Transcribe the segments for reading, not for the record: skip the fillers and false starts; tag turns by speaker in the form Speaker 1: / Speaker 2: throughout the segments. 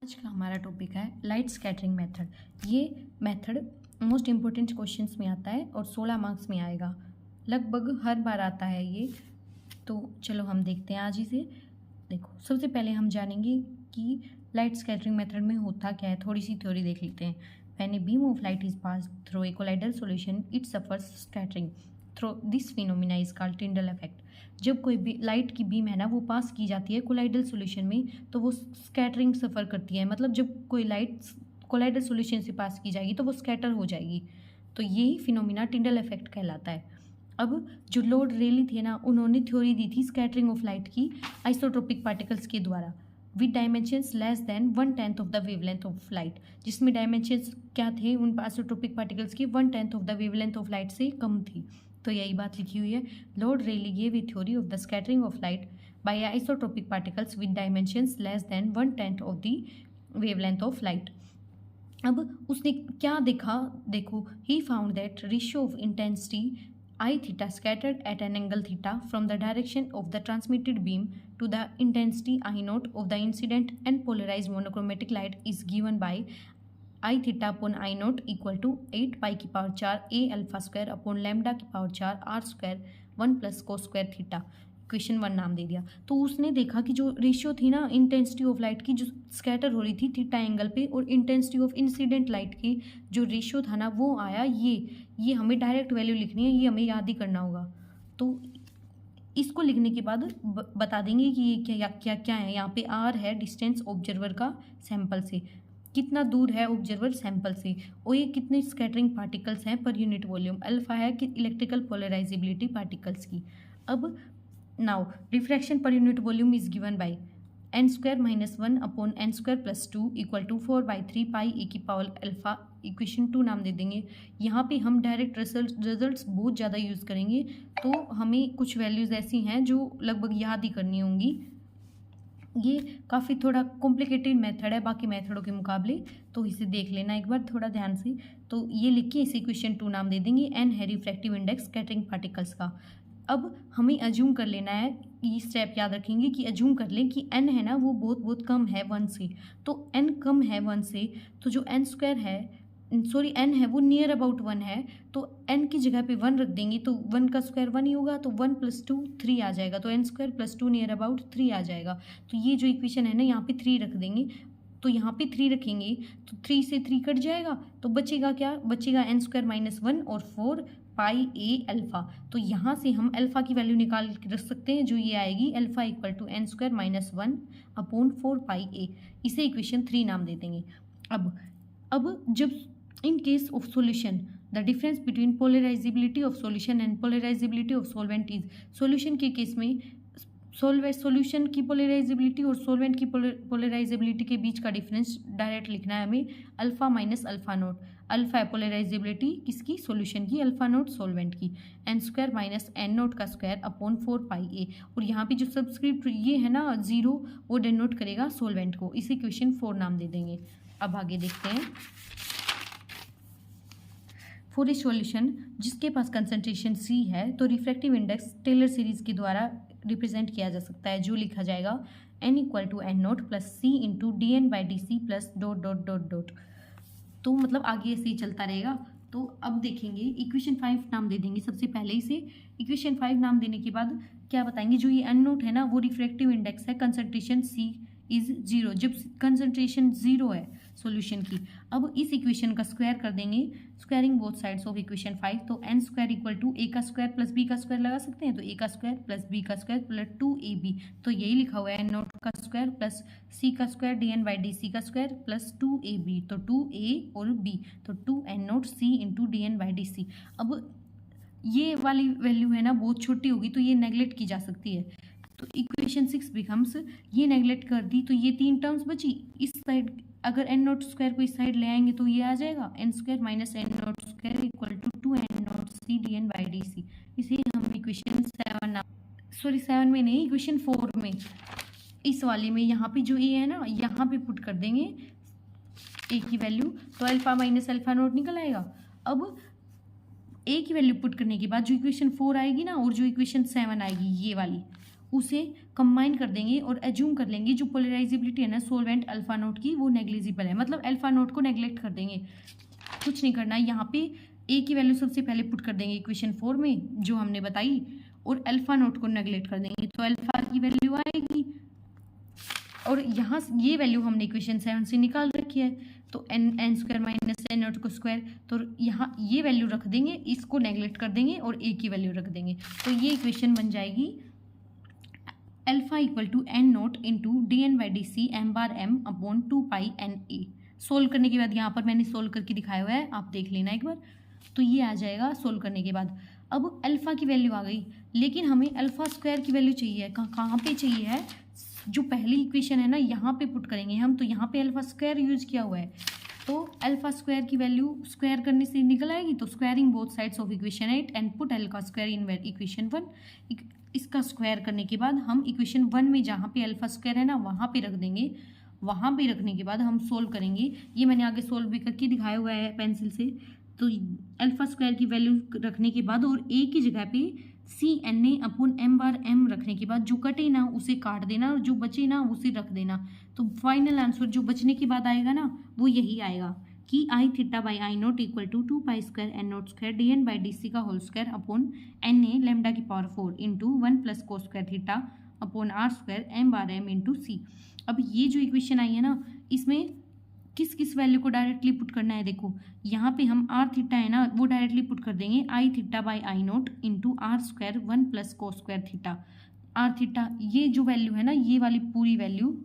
Speaker 1: आज का हमारा टॉपिक है लाइट स्कैटरिंग मेथड। ये मेथड मोस्ट इम्पोर्टेंट क्वेश्चंस में आता है और 16 मार्क्स में आएगा, लगभग हर बार आता है ये। तो चलो हम देखते हैं आज इसे। देखो, सबसे पहले हम जानेंगे कि लाइट स्कैटरिंग मेथड में होता क्या है। थोड़ी सी थ्योरी देख लेते हैं। When a beam of light is pass through a colloidal solution it suffers scattering through this phenomena is called Tyndall effect. जब कोई भी लाइट की बीम है ना वो पास की जाती है कोलाइडल सॉल्यूशन में तो वो स्कैटरिंग सफ़र करती है। मतलब जब कोई लाइट कोलाइडल सॉल्यूशन से पास की जाएगी तो वो स्कैटर हो जाएगी। तो यही फिनोमिना टिंडल इफेक्ट कहलाता है। अब जो लॉर्ड रेली थे ना, उन्होंने थ्योरी दी थी स्कैटरिंग ऑफ लाइट की आइसोट्रोपिक पार्टिकल्स के द्वारा with dimensions less than 1/10 of the wavelength of light. जिसमें डायमेंशंस क्या थे उन आइसोट्रोपिक पार्टिकल्स की 1/10 of the wavelength of light से कम थी। तो यही बात लिखी हुई है। Lord Rayleigh gave a theory of the scattering of light by isotropic particles with dimensions less than 1/10 of the wavelength of light. अब उसने क्या देखा, देखो, he found that ratio of intensity I theta scattered at an angle theta from the direction of the transmitted beam to the intensity I naught of the incident and polarized monochromatic light is given by I theta upon I naught equal to 8 pi की power 4 a alpha square upon lambda की power 4 r square 1 plus cos square theta। Equation 1 नाम दे दिया। तो उसने देखा कि जो ratio थी ना इंटेंसिटी ऑफ लाइट की जो स्कैटर हो रही थी थीटा एंगल पे, और इंटेंसिटी ऑफ इंसिडेंट लाइट की जो रेशियो था ना वो आया ये हमें डायरेक्ट वैल्यू लिखनी है, ये हमें याद ही करना होगा। तो इसको लिखने के बाद बता देंगे कि ये क्या क्या क्या है। यहाँ पे आर है डिस्टेंस ऑब्जर्वर का सैंपल से, कितना दूर है ऑब्जर्वर सैंपल से, और ये कितने स्कैटरिंग पार्टिकल्स हैं पर यूनिट वॉल्यूम। अल्फा है कि इलेक्ट्रिकल पोलराइजेबिलिटी पार्टिकल्स की। अब now refraction per unit volume is given by n square minus 1 upon n square plus 2 equal to 4/3 pi a की पावर अल्फा। इक्वेशन 2 नाम दे देंगे। यहाँ पे हम डायरेक्ट रिजल्ट्स बहुत ज़्यादा यूज़ करेंगे, तो हमें कुछ वैल्यूज़ ऐसी हैं जो लगभग याद ही करनी होंगी। ये काफ़ी थोड़ा कॉम्प्लिकेटेड मेथड है बाकी मेथडों के मुकाबले, तो इसे देख लेना एक बार थोड़ा ध्यान से। तो ये लिख के इसे इक्वेशन 2 नाम दे देंगे। n है रिफ्रैक्टिव इंडेक्स स्कैटरिंग पार्टिकल्स का। अब हमें अज्यूम कर लेना है, ये स्टेप याद रखेंगे कि अज्यूम कर लें कि n है ना वो बहुत कम है 1 से। तो n कम है 1 से, तो जो n स्क्वायर है, सॉरी n है वो नियर अबाउट 1 है, तो n की जगह पे 1 रख देंगे तो 1 का स्क्वायर 1 ही होगा, तो 1 + 2 3 आ जाएगा। तो n square plus 2 near about 3 आ जाएगा। तो ये जो इक्वेशन है ना यहाँ पे 3 रख देंगे। तो यहाँ पे 3 रखेंगे तो 3 से 3 कट जाएगा, तो बचेगा क्या, बचेगा n स्क्वायर माइनस 1 और 4 पाई ए अल्फा। तो यहाँ से हम अल्फा की वैल्यू निकाल के रख सकते हैं, जो ये आएगी alpha equal to n square minus 1 upon 4 pi a. इसे इक्वेशन 3 नाम दे देंगे। अब जब in case of solution the difference between polarizability of solution and polarizability of solvent is, solution के केस में सॉल्यूशन की पोलराइजेबिलिटी और सॉल्वेंट की पोलराइजेबिलिटी के बीच का डिफरेंस डायरेक्ट लिखना है हमें, alpha minus alpha nought. Alpha है पोलराइजेबिलिटी किसकी, सॉल्यूशन की, अल्फा नोट सॉल्वेंट की, n square minus n nought का स्क्वायर अपॉन 4 पाई ए। और यहाँ पे जो सब्सक्रिप्ट ये है ना 0 वो डिनोट करेगा सॉल्वेंट को। इसे इक्वेशन 4 नाम दे देंगे। अब आगे देखते हैं। फॉर ए सॉल्यूशन जिसके पास कंसंट्रेशन C है तो रिफ्रैक्टिव इंडेक्स टेलर सीरीज के द्वारा रिप्रेजेंट किया जा सकता है, जो लिखा जाएगा n equal to n nought plus C into dn/dc plus dot dot dot dot. तो मतलब आगे ऐसे ही चलता रहेगा। तो अब देखेंगे इक्वेशन 5 नाम दे देंगे सबसे पहले इसे। इक्वेशन 5 नाम देने के बाद क्या बताएंगे, जो ये n नोट है ना वो रिफ्रैक्टिव इंडेक्स है, कंसंट्रेशन C इज 0, जब कंसंट्रेशन 0 है सॉल्यूशन की। अब इस इक्वेशन का स्क्वायर कर देंगे, squaring both sides of equation 5। तो n square equal to a का स्क्वायर प्लस b का स्क्वायर लगा सकते हैं, तो a का स्क्वायर प्लस b का स्क्वायर प्लस 2ab। तो यही लिखा हुआ है n नोट का स्क्वायर प्लस c का स्क्वायर dn/dc का स्क्वायर प्लस 2ab। तो 2a और b, तो 2n nought c into dn/dc। अब ये वाली वैल्यू है ना बहुत छोटी होगी तो ये नेगलेक्ट की जा सकती है। तो इक्वेशन 6 बिकम्स, ये नेगलेक्ट कर दी तो ये 3 टर्म्स बची। इस साइड अगर n नोट स्क्वायर को इस साइड ले आएंगे तो ये आ जाएगा n square minus n nought square equal to 2n nought c dn/dc। इसे हम इक्वेशन 7 में नहीं, इक्वेशन 4 में, इस वाले में यहाँ पे जो a है ना यहाँ पे पुट कर देंगे a की वैल्यू, तो अल्फा माइनस अल्फा नोट निकल आएगा। अब a की वैल्यू पुट करने के बाद जो इक्वेशन 4 आएगी ना और जो इक्वेशन 7 आएगी ये वाली, उसे कंबाइन कर देंगे और एज्यूम कर लेंगे जो पोलराइजेबिलिटी है ना सोलवेंट अल्फा नोट की वो नेग्लिजिबल है, मतलब अल्फा नोट को नेग्लेक्ट कर देंगे, कुछ नहीं करना है। यहाँ पे ए की वैल्यू सबसे पहले पुट कर देंगे इक्वेशन 4 में जो हमने बताई, और अल्फा नोट को नेग्लेक्ट कर देंगे, तो अल्फा की वैल्यू आएगी, और यहाँ ये वैल्यू हमने इक्वेशन 7 से निकाल रखी है, तो n square minus n nought को स्क्वायर, तो यहाँ ये वैल्यू रख देंगे, इसको नेग्लेक्ट कर देंगे और ए की वैल्यू रख देंगे, तो ये इक्वेशन बन जाएगी alpha equal to n nought into d n by d c m bar m upon 2 pi n a. Solve करने के बाद यहाँ पर मैंने सोल्व करके दिखाया हुआ है, आप देख लेना एक बार, तो ये आ जाएगा सोल्व करने के बाद। अब अल्फा की वैल्यू आ गई, लेकिन हमें अल्फा स्क्वायर की वैल्यू चाहिए, कहाँ पे चाहिए है, जो पहली इक्वेशन है ना यहाँ पे पुट करेंगे हम, तो यहाँ पे अल्फा स्क्वायर यूज किया हुआ है, तो अल्फा स्क्वायर की वैल्यू स्क्वायर करने से निकल आएगी, तो squaring both sides of equation 8 and put alpha square in equation 1। इसका स्क्वायर करने के बाद हम इक्वेशन 1 में जहाँ पे अल्फा स्क्वायर है ना वहाँ पे रख देंगे, वहाँ पे रखने के बाद हम सोल्व करेंगे, ये मैंने आगे सोल्व भी करके दिखाया हुआ है पेंसिल से। तो अल्फा स्क्वायर की वैल्यू रखने के बाद और ए की जगह पे c n a upon m bar m रखने के बाद जो कटे ना उसे काट देना और जो बचे ना उसे रख देना, तो फाइनल आंसर जो बचने के बाद आएगा ना वो यही आएगा कि I theta by I naught equal to 2 pi square n naught square d n by d c का whole square upon n a lambda की power 4 into 1 plus cos square theta upon r square m bar m into c. अब ये जो equation आई है ना इसमें किस किस वैल्यू को डायरेक्टली पुट करना है, देखो यहाँ पे हम आर थीटा है ना वो डायरेक्टली पुट कर देंगे I theta by I naught into r square 1 plus cos square theta. R theta ये जो वैल्यू है ना ये वाली पूरी वैल्यू,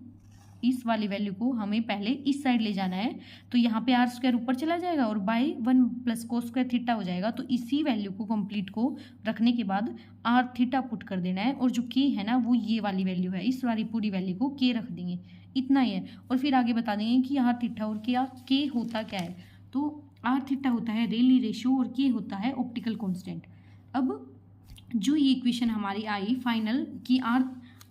Speaker 1: इस वाली वैल्यू को हमें पहले इस साइड ले जाना है, तो यहाँ पे आर स्क्वायर ऊपर चला जाएगा और by 1 plus cos square theta हो जाएगा, तो इसी वैल्यू को कंप्लीट को रखने के बाद आर थीटा पुट कर देना है, और जो के है ना वो ये वाली वैल्यू है, इस वाली पूरी वैल्यू को के रख देंगे, इतना ही है। और फिर आगे बता देंगे कि आर थीटा और के होता क्या है, तो आर थीटा होता है रेली रेशियो और के होता है ऑप्टिकल कॉन्स्टेंट। अब जो ये इक्वेशन हमारी आई फाइनल कि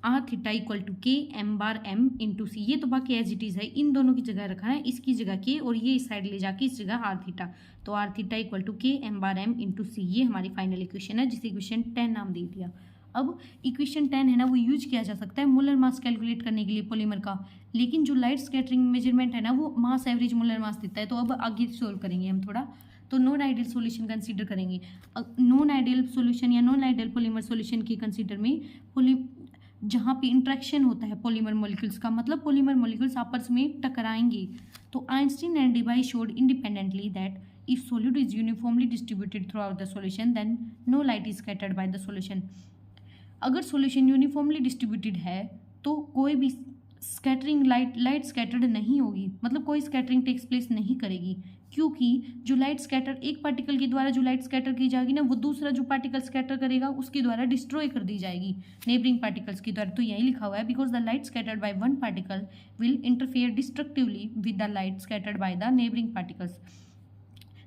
Speaker 1: आर थीटा इक्वल टू के एम बार एम इंटू सी, ये तो बाकी एज इट इज है, इन दोनों की जगह रखा है, इसकी जगह के और ये इस साइड ले जाके इस जगह आर थीटा, तो आर थीटा इक्वल टू के एम बार एम इंटू सी, ये हमारी फाइनल इक्वेशन है जिसे इक्वेशन 10 नाम दे दिया। अब इक्वेशन 10 है ना वो यूज किया जा सकता है मोलर मास कैलकुलेट करने के लिए पॉलीमर का, लेकिन जो लाइट स्कैटरिंग मेजरमेंट है ना वो मास एवरेज मोलर मास देता है, तो अब आगे सोल्व करेंगे हम थोड़ा, तो नॉन आइडियल सॉल्यूशन कंसीडर करेंगे। नॉन आइडियल सॉल्यूशन या नॉन आइडियल पॉलीमर सॉल्यूशन के कंसीडर में जहाँ पे इंट्रैक्शन होता है पॉलीमर मॉलिक्यूल्स का, मतलब पॉलीमर मॉलिक्यूल्स आपस में टकराएंगे, तो Einstein and Debye showed independently that if solute is uniformly distributed throughout the solution then no light is scattered by the solution. अगर सॉल्यूशन यूनिफॉर्मली डिस्ट्रीब्यूटेड है तो कोई भी स्कैटरिंग लाइट स्कैटर्ड नहीं होगी, मतलब कोई स्कैटरिंग टेक्स प्लेस नहीं करेगी, क्योंकि जो लाइट स्कैटर एक पार्टिकल के द्वारा जो लाइट स्कैटर की जाएगी ना वो दूसरा जो पार्टिकल स्कैटर करेगा उसके द्वारा डिस्ट्रॉय कर दी जाएगी नेबरिंग पार्टिकल्स के द्वारा, तो यही लिखा हुआ है because the light scattered by one particle will interfere destructively with the light scattered by the neighbouring particles.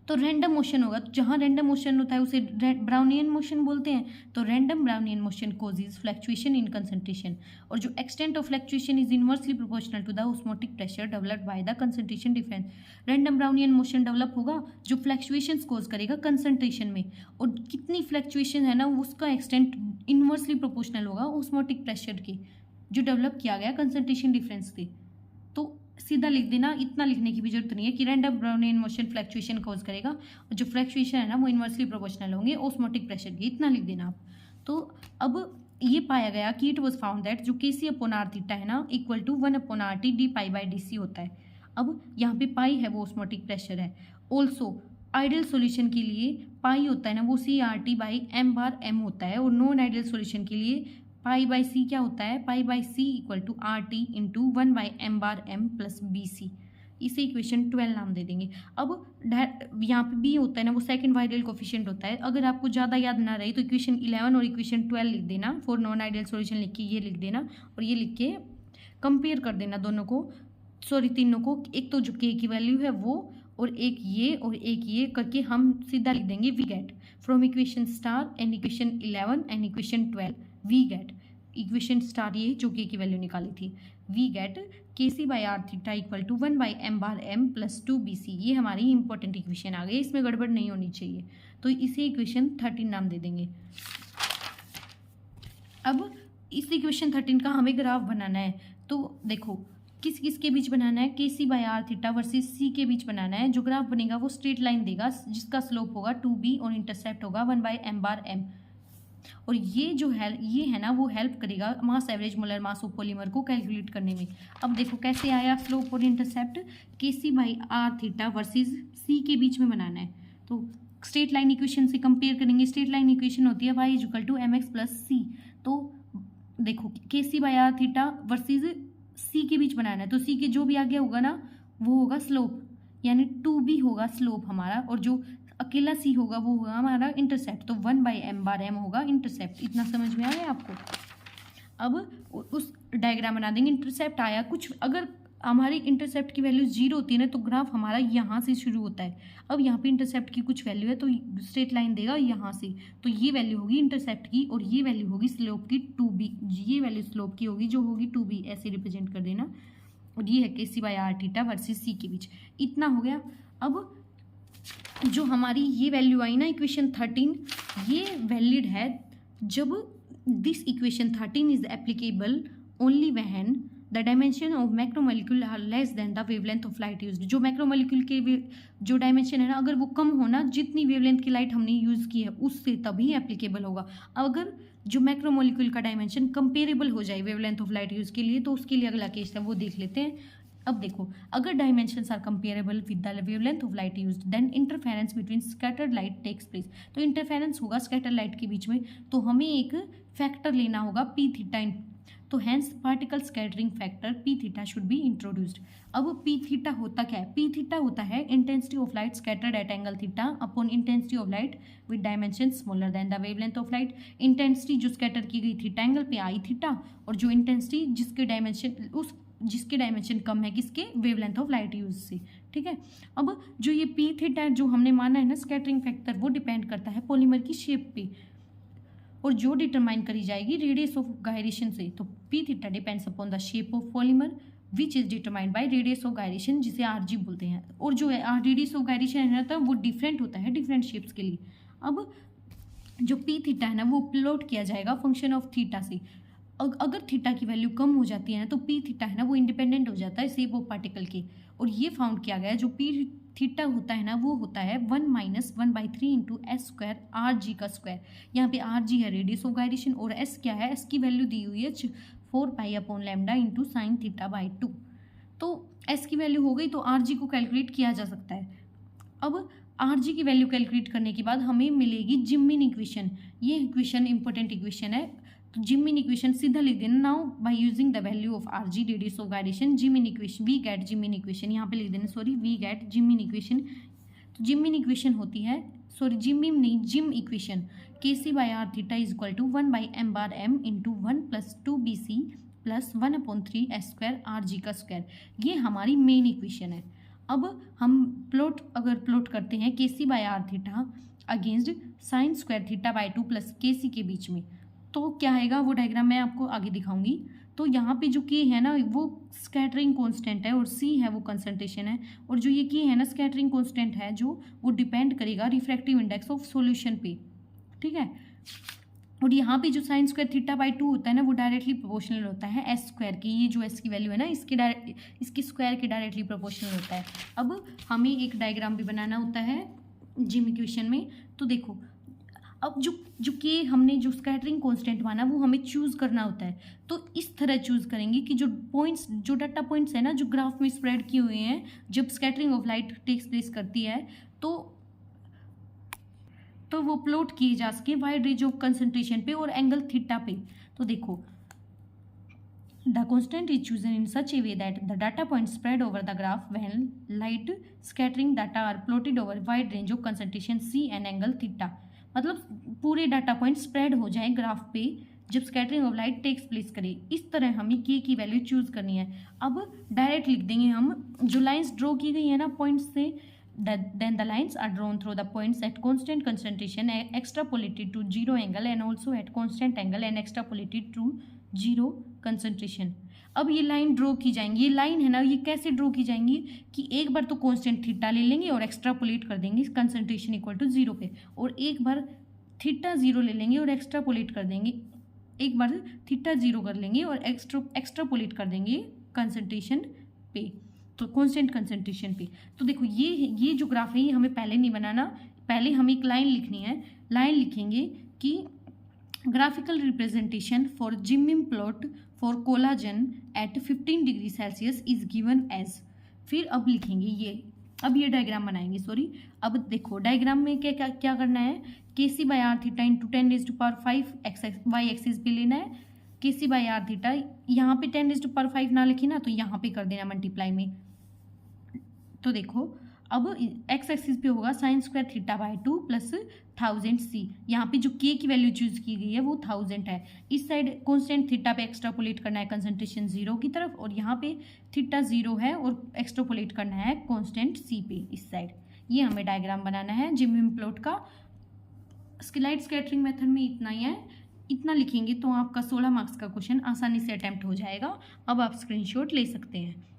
Speaker 1: तो रैंडम मोशन होगा, तो जहाँ रैंडम मोशन होता है उसे ब्राउनियन मोशन बोलते हैं, तो random Brownian motion causes fluctuation in concentration, और जो extent of fluctuation is inversely proportional to the osmotic pressure developed by the concentration difference. Random Brownian motion develop होगा जो फ्लक्चुएशन कॉज करेगा कंसंट्रेशन में, और कितनी फ्लक्चुएशन है ना उसका एक्सटेंट इनवर्सली प्रोपोर्शनल होगा ऑस्मोटिक प्रेशर के जो डेवलप किया गया कंसंट्रेशन डिफरेंस के। तो सीधा लिख देना, इतना लिखने की भी जरूरत नहीं है कि random Brownian motion fluctuation cause करेगा और जो फ्लक्चुएशन है ना वो इनवर्सली प्रोपोर्शनल होंगे ऑस्मोटिक प्रेशर के, इतना लिख देना आप। तो अब ये पाया गया कि इट वाज फाउंड दैट जो के सी अपॉन आर थीटा है ना equal to 1 upon R T d pi by d c होता है। अब यहाँ पे पाई है वो ऑस्मोटिक प्रेशर है। ऑल्सो आइडियल सॉल्यूशन के लिए पाई होता है ना वो c R T by M bar m होता है, और नॉन आइडियल सॉल्यूशन के लिए पाई बाई सी क्या होता है, pi by C equal to R T into 1 by M bar M plus B C, इसे इक्वेशन 12 नाम दे देंगे। अब यहाँ पे बी होता है ना वो सेकंड आइडियल कोफिशिएंट होता है, अगर आपको ज़्यादा याद ना रहे तो इक्वेशन 11 और इक्वेशन 12 लिख देना, फॉर नॉन आइडियल सॉल्यूशन लिख के ये लिख देना और ये लिख के कंपेयर कर देना दोनों को, सॉरी तीनों को, एक तो जो के की वैल्यू है वो और एक ये और एक ये करके हम सीधा लिख देंगे we get from equation star and equation 11 and equation 12 we get equation star ये जो के की वैल्यू निकाली थी, we get k c by r theta equal to 1 by M bar M plus 2 b c, ये हमारी इंपॉर्टेंट इक्वेशन आ गई, इसमें गड़बड़ नहीं होनी चाहिए, तो इसे इक्वेशन 13 नाम दे देंगे। अब इस इक्वेशन 13 का हमें ग्राफ बनाना है। तो देखो किस किस के बीच बनाना है, KC/R थीटा वर्सेस C के बीच बनाना है। जो ग्राफ बनेगा वो स्ट्रेट लाइन देगा जिसका स्लोप होगा 2b और इंटरसेप्ट होगा 1/m/m। और ये जो है ये है ना वो हेल्प करेगा mass average molar mass of polymer को कैलकुलेट करने में। अब देखो कैसे आया स्लोप और intercept, KC/R theta versus C के बीच में बनाना है। तो स्ट्रेट लाइन इक्वेशन से कंपेयर करेंगे। स्ट्रेट लाइन इक्वेशन होती है y = mx + c। तो देखो KC/R थीटा वर्सेस C के बीच बनाना है, तो C के जो भी आगे होगा ना वो होगा स्लोप, यानी 2b होगा स्लोप हमारा, और जो अकेला C होगा वो होगा हमारा इंटरसेप्ट। तो 1/m/m होगा इंटरसेप्ट। इतना समझ में आ गया आपको। अब उस डायग्राम बना देंगे। इंटरसेप्ट आया कुछ, अगर हमारी इंटरसेप्ट की वैल्यू 0 होती है ना तो ग्राफ हमारा यहाँ से शुरू होता है। अब यहाँ पे इंटरसेप्ट की कुछ वैल्यू है तो स्ट्रेट लाइन देगा यहाँ से, तो ये वैल्यू होगी इंटरसेप्ट की और ये वैल्यू होगी स्लोप की 2b। ये वैल्यू स्लोप की होगी जो होगी 2b, ऐसे रिप्रेजेंट कर देना। और ये है KC/R थीटा वर्सेस C के बीच। इतना हो गया। अब जो हमारी ये वैल्यू आई ना इक्वेशन 13, ये वैलिड है जब this equation 13 is applicable only when the dimension of macromolecule are less than the wavelength of light used. जो मैक्रोमोलिक्यूल के जो डायमेंशन है ना अगर वो कम हो ना, जितनी वेवलेंथ की लाइट हमने यूज़ की है उससे तभी एप्लीकेबल होगा। अगर जो मैक्रोमोलिक्यूल का डायमेंशन कंपेरेबल हो जाए वेवलेंथ ऑफ लाइट यूज़ के लिए तो उसके लिए अगला केस है वो देख लेते हैं। अब देखो अगर dimensions are comparable with the wavelength of light used then interference between scattered light takes place. तो इंटरफेरेंस होगा स्कैटर लाइट के बीच में, तो हमें एक फैक्टर लेना होगा p थीटा। तो hence particle scattering factor p theta should be introduced. अब p थीटा होता क्या है? p थीटा होता है intensity of light scattered at angle theta upon intensity of light with dimension smaller than the wavelength of light. Intensity जो scatter की गई theta angle पे आई थीटा, और जो इंटेंसिटी जिसके डायमेंशन कम है किसके, वेवलेंथ ऑफ लाइट यूज से। ठीक है। अब जो ये p थीटा जो हमने माना है ना स्कैटरिंग फैक्टर, वो डिपेंड करता है पॉलीमर की शेप पे, और जो डिटरमाइन करी जाएगी रेडियस ऑफ गायरेशन से। तो p theta depends upon the shape of polymer which is determined by radius of gyration, जिसे RG बोलते हैं। और जो है रेडियस ऑफ गायरेशन है ना वो डिफरेंट होता है डिफरेंट शेप्स के लिए। अब जो p थीटा है ना वो प्लॉट किया जाएगा फंक्शन ऑफ थीटा से। अगर थीटा की वैल्यू कम हो जाती है ना तो p थीटा है ना वो इंडिपेंडेंट हो जाता है शेप ऑफ पार्टिकल के। और ये फाउंड किया गया है जो p थीटा होता है ना वो होता है 1 - 1/3 × s² RG का स्क्वायर। यहाँ पे RG है रेडियस ऑफ गायरेशन और s क्या है, s की वैल्यू दी हुई है 4π/λ × sin θ/2। तो s की वैल्यू हो गई तो RG को कैलकुलेट किया जा सकता है। अब RG की वैल्यू कैलकुलेट करने के बाद हमें मिलेगी जिम्मिन इक्वेशन। ये इक्वेशन इंपॉर्टेंट इक्वेशन है, तो जिम्मिन इक्वेशन सीधा लिख देना। Now by using the value of RG radius of gyration Zimm equation we get Zimm equation, यहाँ पे लिख देना sorry we get Zimm equation. तो जिम्मिन इक्वेशन होती है Zimm equation KC/R theta is equal to 1/m/m × 1 + 2bc + 1/3 s² RG का square. ये हमारी मेन इक्वेशन है। अब हम अगर प्लॉट करते हैं KC/R theta against sin² θ/2 + KC के बीच में, तो क्या आएगा वो डायग्राम मैं आपको आगे दिखाऊंगी। तो यहाँ पे जो K है ना वो स्कैटरिंग कांस्टेंट है और C है वो कंसंट्रेशन है, और जो ये K है ना स्कैटरिंग कांस्टेंट है जो वो डिपेंड करेगा रिफ्रैक्टिव इंडेक्स ऑफ सॉल्यूशन पे। ठीक है। और यहाँ पे जो sin² θ/2 होता है ना वो डायरेक्टली प्रोपोर्शनल होता है s² की। ये जो s की वैल्यू है ना इसके स्क्वायर के डायरेक्टली प्रोपोर्शनल होता है। अब हमें एक डायग्राम भी बनाना होता है जिम इक्वेशन में। तो देखो अब जो K हमने जो स्कैटरिंग कांस्टेंट माना वो हमें चूज़ करना होता है। तो इस तरह चूज़ करेंगे कि जो डाटा पॉइंट्स है ना जो ग्राफ में स्प्रेड किए हुए हैं जब scattering of light takes place करती है तो वो प्लॉट किए जा सके वाइड रेंज ऑफ कंसंट्रेशन पे और एंगल थीटा पे। तो देखो the constant is chosen in such a way that the data point spread over the graph when light scattering data are plotted over wide range of concentration C and angle theta. मतलब पूरे data point spread हो जाए graph पे जब scattering of light takes place करे। इस तरह हमें K की वैल्यू चूज करनी है। अब डायरेक्ट लिख देंगे हम जो लाइंस ड्रॉ की गई है ना पॉइंट्स से, then the lines are drawn through the points at constant concentration extrapolated to 0 angle and also at constant angle and extrapolated to 0 concentration। अब ये लाइन ड्रॉ की जाएंगी। ये लाइन है ना ये कैसे ड्रॉ की जाएंगी कि एक बार तो कांस्टेंट थीटा ले लेंगे और एक्स्ट्रापोलेट कर देंगे कंसंट्रेशन इक्वल टू 0 पे, और एक बार थीटा 0 ले लेंगे और एक्स्ट्रापोलेट कर देंगे एक बार थीटा 0 कर लेंगे और एक्स्ट्रापोलेट कर देंगे कंसंट्रेशन पे, तो कांस्टेंट कंसंट्रेशन पे। तो देखो ये जो ग्राफ है ये हमें पहले नहीं बनाना, पहले हमें एक लाइन लिखनी है। लाइन लिखेंगे कि graphical representation for Zimm plot for collagen at 15 degree Celsius is given as. फिर अब लिखेंगे ये डायग्राम बनाएंगे, सॉरी। अब देखो डायग्राम में क्या करना है, KC by R theta into 10⁵ Y axis पे लेना है। KC बाय आर थीटा यहाँ पे 10⁵ ना लिखे ना, तो यहाँ पे कर देना मल्टीप्लाई में। तो देखो अब एक्स एक्सिस पे होगा sin² θ/2 प्लस 1000 C। यहाँ पे जो K की वैल्यू चूज की गई है वो 1000 है। इस साइड कांस्टेंट थीटा पे एक्स्ट्रापोलेट करना है कंसंट्रेशन 0 की तरफ, और यहाँ पे थीटा 0 है और एक्स्ट्रापोलेट करना है कांस्टेंट C पे इस साइड। ये हमें डायग्राम बनाना है जिमिम प्लॉट का। स्लाइड स्कैटरिंग मेथड में इतना ही है, इतना लिखेंगे तो आपका 16 मार्क्स का क्वेश्चन आसानी से अटेम्प्ट हो जाएगा। अब आप स्क्रीनशॉट ले सकते हैं।